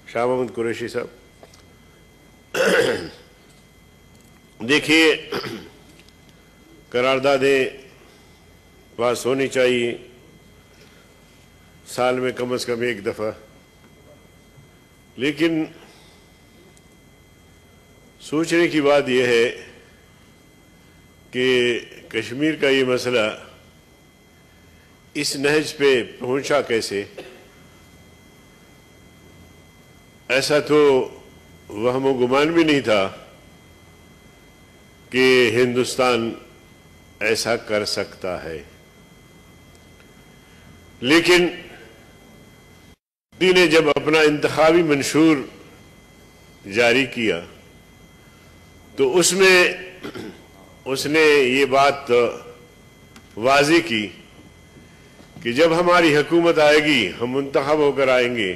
شاہ محمود قریشی صاحب، دیکھیے قراردادیں پاس ہونی چاہیے سال میں کم از کم ایک دفعہ، لیکن سوچنے کی بات یہ ہے کہ کشمیر کا یہ مسئلہ اس نہج پہ پہنچا کیسے؟ ایسا تو وہم و گمان بھی نہیں تھا کہ ہندوستان ایسا کر سکتا ہے، لیکن مودی نے جب اپنا انتخابی منشور جاری کیا تو اس میں اس نے یہ بات واضح کی کہ جب ہماری حکومت آئے گی، ہم منتخب ہو کر آئیں گے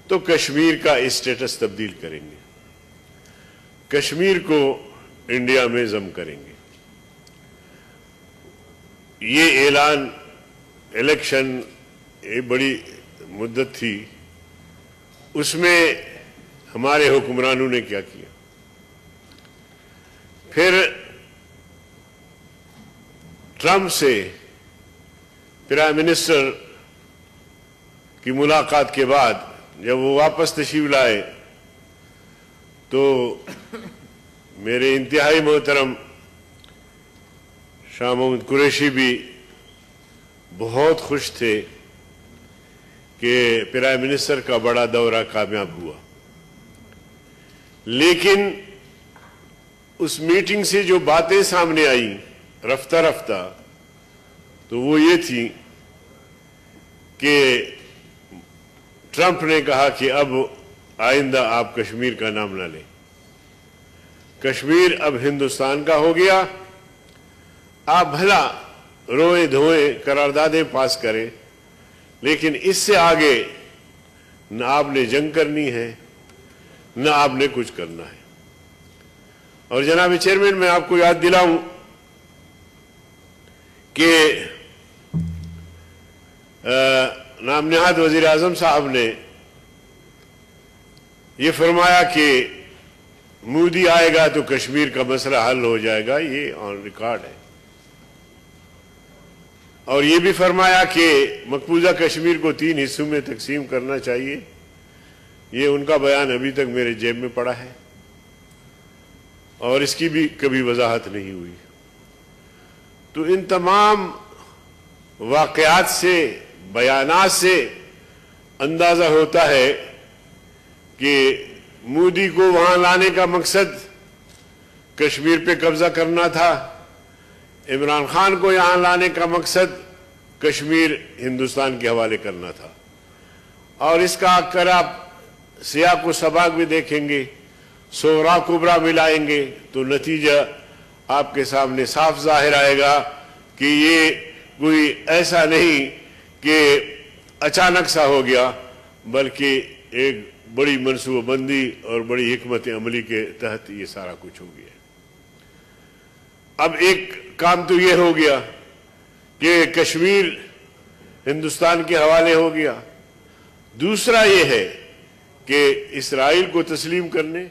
تو کشمیر کا اسٹیٹس تبدیل کریں گے، کشمیر کو انڈیا میں ضم کریں گے۔ یہ اعلان الیکشن ایک بڑی مدت تھی، اس میں ہمارے حکمرانوں نے کیا کیا؟ پھر ٹرمپ سے پرائم منسٹر کی ملاقات کے بعد جب وہ واپس تشریف لائے تو میرے انتہائی محترم شاہ محمود قریشی بھی بہت خوش تھے کہ پرائم منسٹر کا بڑا دورہ کامیاب ہوا، لیکن اس میٹنگ سے جو باتیں سامنے آئیں رفتہ رفتہ تو وہ یہ تھی کہ ٹرمپ نے کہا کہ اب آئندہ آپ کشمیر کا نام نہ لیں، کشمیر اب ہندوستان کا ہو گیا، آپ بھلا روئیں دھوئیں قراردادیں پاس کریں، لیکن اس سے آگے نہ آپ نے جنگ کرنی ہے نہ آپ نے کچھ کرنا ہے۔ اور جناب چیئرمین، میں آپ کو یاد دلاؤں کہ نام نہاد وزیر اعظم صاحب نے یہ فرمایا کہ مودی آئے گا تو کشمیر کا مسئلہ حل ہو جائے گا، یہ آن ریکارڈ ہے، اور یہ بھی فرمایا کہ مقبوضہ کشمیر کو 3 حصوں میں تقسیم کرنا چاہیے۔ یہ ان کا بیان ابھی تک میرے جیب میں پڑا ہے اور اس کی بھی کبھی وضاحت نہیں ہوئی۔ تو ان تمام واقعات سے، بیانات سے اندازہ ہوتا ہے کہ مودی کو وہاں لانے کا مقصد کشمیر پہ قبضہ کرنا تھا، عمران خان کو یہاں لانے کا مقصد کشمیر ہندوستان کے حوالے کرنا تھا۔ اور اس کا اگر آپ سیاق و سباق بھی دیکھیں گے، صغرا کبرا ملائیں گے تو نتیجہ آپ کے سامنے صاف ظاہر آئے گا کہ یہ کوئی ایسا نہیں کہ اچانک سا ہو گیا، بلکہ ایک بڑی منصوبہ بندی اور بڑی حکمت عملی کے تحت یہ سارا کچھ ہو گیا۔ اب ایک کام تو یہ ہو گیا کہ کشمیر ہندوستان کے حوالے ہو گیا، دوسرا یہ ہے کہ اسرائیل کو تسلیم کرنے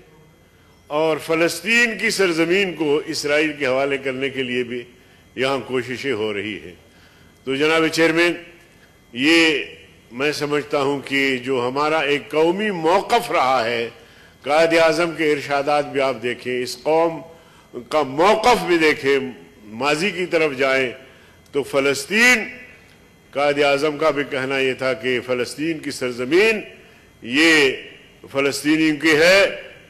اور فلسطین کی سرزمین کو اسرائیل کے حوالے کرنے کے لیے بھی یہاں کوششیں ہو رہی ہیں۔ تو جناب چیئرمین، یہ میں سمجھتا ہوں کہ جو ہمارا ایک قومی موقف رہا ہے، قائد اعظم کے ارشادات بھی آپ دیکھیں، اس قوم کا موقف بھی دیکھیں، ماضی کی طرف جائیں تو فلسطین، قائد اعظم کا بھی کہنا یہ تھا کہ فلسطین کی سرزمین یہ فلسطینیوں کی ہے،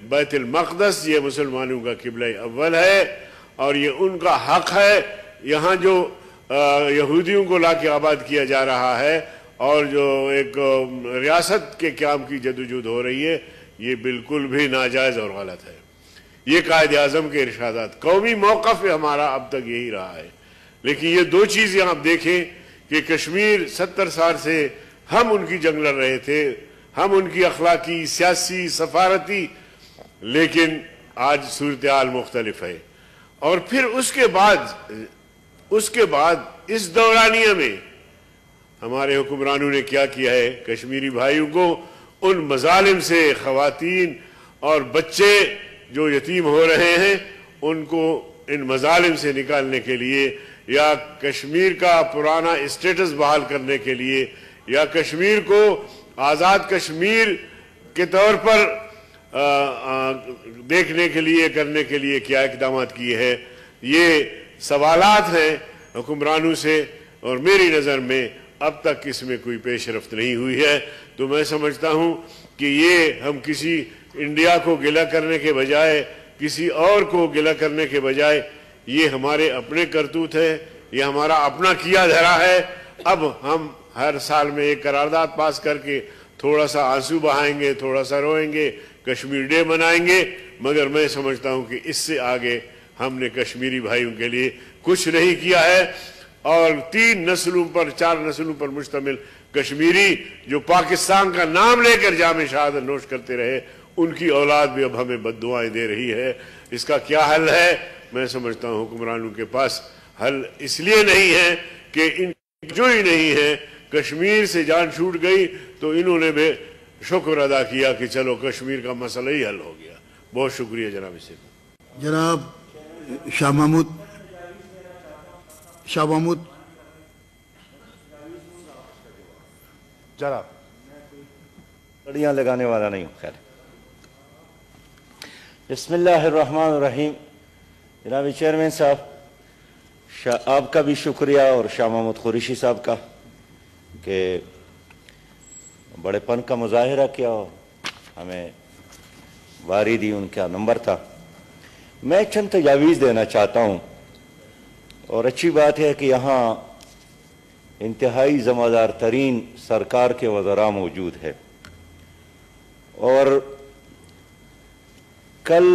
بیت المقدس یہ مسلمانوں کا قبلہ اول ہے اور یہ ان کا حق ہے۔ یہاں جو یہودیوں کو لا کے آباد کیا جا رہا ہے اور جو ایک ریاست کے قیام کی جدوجہد ہو رہی ہے، یہ بالکل بھی ناجائز اور غلط ہے۔ یہ قائد اعظم کے ارشادات، قومی موقف ہمارا اب تک یہی رہا ہے۔ لیکن یہ دو چیزیں آپ دیکھیں کہ کشمیر 70 سال سے ہم ان کی جنگ لڑ رہے تھے، ہم ان کی اخلاقی، سیاسی، سفارتی، لیکن آج صورتحال مختلف ہے۔ اور پھر اس کے بعد اس دورانیہ میں ہمارے حکمرانوں نے کیا کیا ہے؟ کشمیری بھائیوں کو ان مظالم سے خواتین اور بچے جو یتیم ہو رہے ہیں ان کو ان مظالم سے نکالنے کے لیے، یا کشمیر کا پرانا اسٹیٹس بحال کرنے کے لیے، یا کشمیر کو آزاد کشمیر کے طور پر دیکھنے کے لیے، کرنے کے لیے کیا اقدامات کیے ہیں، یہ سوالات ہیں حکمرانوں سے، اور میری نظر میں اب تک اس میں کوئی پیش رفت نہیں ہوئی ہے۔ تو میں سمجھتا ہوں کہ یہ ہم کسی انڈیا کو گلہ کرنے کے بجائے، کسی اور کو گلہ کرنے کے بجائے، یہ ہمارے اپنے کرتوت ہے، یہ ہمارا اپنا کیا دھرا ہے۔ اب ہم ہر سال میں ایک قرارداد پاس کر کے تھوڑا سا آنسو بہائیں گے، تھوڑا سا روئیں گے، کشمیر ڈے منائیں گے، مگر میں سمجھتا ہوں کہ اس سے آگے ہم نے کشمیری بھائیوں کے لیے کچھ نہیں کیا ہے۔ اور 3 نسلوں پر، 4 نسلوں پر مشتمل کشمیری جو پاکستان کا نام لے کر جام شہادت نوش کرتے رہے، ان کی اولاد بھی اب ہمیں بد دعائیں دے رہی ہے۔ اس کا کیا حل ہے؟ میں سمجھتا ہوں حکمرانوں کے پاس حل اس لیے نہیں ہے کہ ان جو ہی نہیں ہے، کشمیر سے جان چھوٹ گئی تو انہوں نے بھی شکر ادا کیا کہ چلو کشمیر کا مسئلہ ہی حل ہو گیا۔ بہت شکریہ جناب۔ اسے جناب شاہ محمود جناب لڑیاں لگانے والا نہیں ہوں۔ خیر، بسم اللہ الرحمن الرحیم۔ جناب چیئرمین صاحب، آپ کا بھی شکریہ، اور شاہ محمود قریشی صاحب کا کہ بڑے پن کا مظاہرہ کیا اور ہمیں واری دی، ان کا نمبر تھا۔ میں چند تجاویز دینا چاہتا ہوں، اور اچھی بات ہے کہ یہاں انتہائی ذمہ دار ترین سرکار کے وزراء موجود ہے۔ اور کل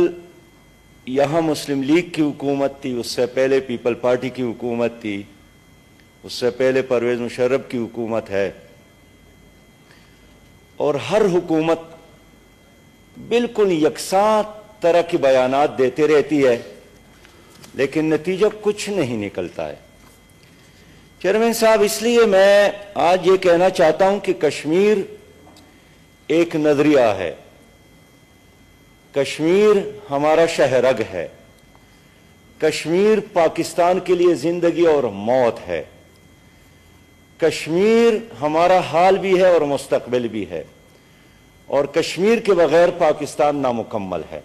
یہاں مسلم لیگ کی حکومت تھی، اس سے پہلے پیپل پارٹی کی حکومت تھی، اس سے پہلے پرویز مشرف کی حکومت ہے، اور ہر حکومت بالکل یکساں طرح کی بیانات دیتے رہتی ہے، لیکن نتیجہ کچھ نہیں نکلتا ہے۔ چیئرمین صاحب، اس لیے میں آج یہ کہنا چاہتا ہوں کہ کشمیر ایک نظریہ ہے، کشمیر ہمارا شہرگ ہے، کشمیر پاکستان کے لیے زندگی اور موت ہے، کشمیر ہمارا حال بھی ہے اور مستقبل بھی ہے، اور کشمیر کے بغیر پاکستان نامکمل ہے۔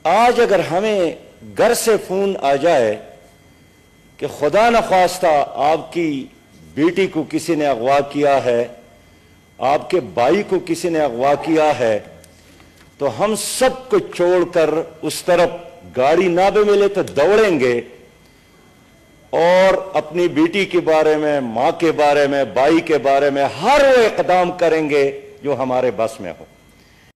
آج اگر ہمیں گھر سے فون آ جائے کہ خدا نخواستہ آپ کی بیٹی کو کسی نے اغوا کیا ہے، آپ کے بھائی کو کسی نے اغوا کیا ہے، تو ہم سب کو چھوڑ کر اس طرف گاڑی نہ بھی ملے تو دوڑیں گے، اور اپنی بیٹی کے بارے میں، ماں کے بارے میں، بھائی کے بارے میں ہر وہ اقدام کریں گے جو ہمارے بس میں ہو۔